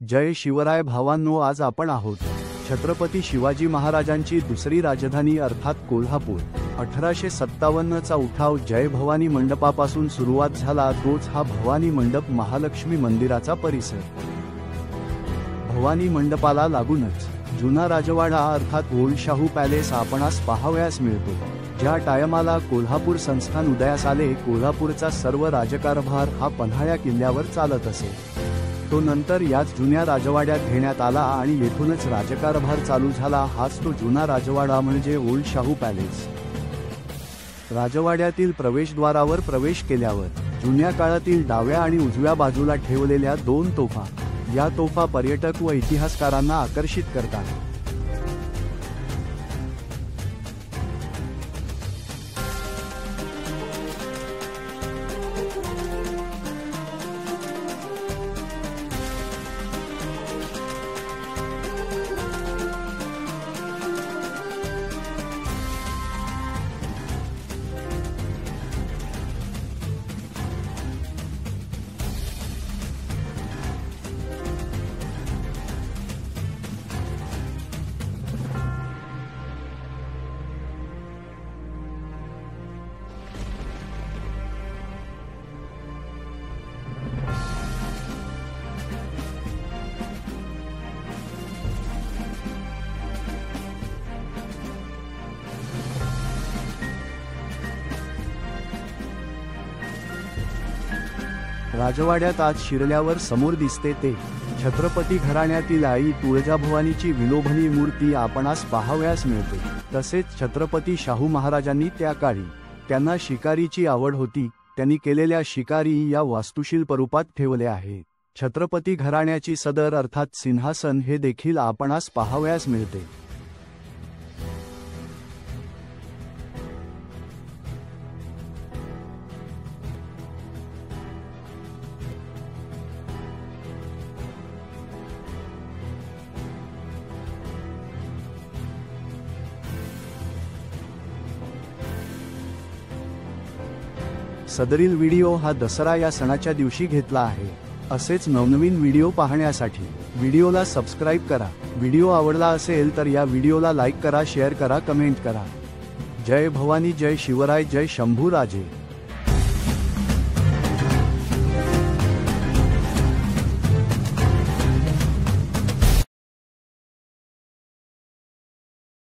जय शिवराय भावांनो, आज आपण आहोत छत्रपती शिवाजी महाराजांची दुसरी राजधानी अर्थात कोल्हापूर। 1857चा उठाव जय भवानी मंडपापासून सुरुवात झाला। तोच हा भवानी मंडप महालक्ष्मी मंदिराचा परिसर। भवानी मंडपाला लागूनच जुना राजवाडा अर्थात ओल्ड शाहू पॅलेस आपणास पाहावयास मिळतो। ज्या टायमाला कोल्हापूर संस्थान उदयास आले, कोल्हापूरचा सर्व राजकारभार हा पन्हाळ्या किल्ल्यावर चालत असे। तो नंतर याच जुन्या राजवाड्यात घेण्यात आला आणि येथूनच राजकारभार चालू झाला। हाच तो जुना राजवाडा म्हणजे ओल्ड शाहू पॅलेस। राजवाड्यातील प्रवेशद्वारावर प्रवेश केल्यावर जुन्या काळातील डाव्या आणि उजव्या बाजूला ठेवलेल्या दोन तोफा, या तोफा पर्यटक व इतिहासकारांना आकर्षित करतात। राजवाड्यात आज शिरल्यावर समोर दिसते ते छत्रपती घराण्यातील आई तुळजाभवानीची विलोभनीय मूर्ती आपणास पाहावयास मिळते। तसेच छत्रपती शाहू महाराजांनी त्या काळी त्यांना शिकारीची आवड होती, त्यांनी केलेल्या शिकारी या वास्तुशिल्प रूपात ठेवले आहे। छत्रपती घराण्याची सदर अर्थात सिंहासन हे देखील आपणास पाहावयास मिळते। सदरील व्हिडिओ हा दसरा या सणाच्या दिवशी घेतला आहे। असेच नवनवीन व्हिडिओ पाहण्यासाठी व्हिडिओला सबस्क्राइब करा। व्हिडिओ आवडला असेल तर या व्हिडिओला लाईक करा, शेअर करा, कमेंट करा। जय भवानी, जय शिवराय, जय शंभू राजे।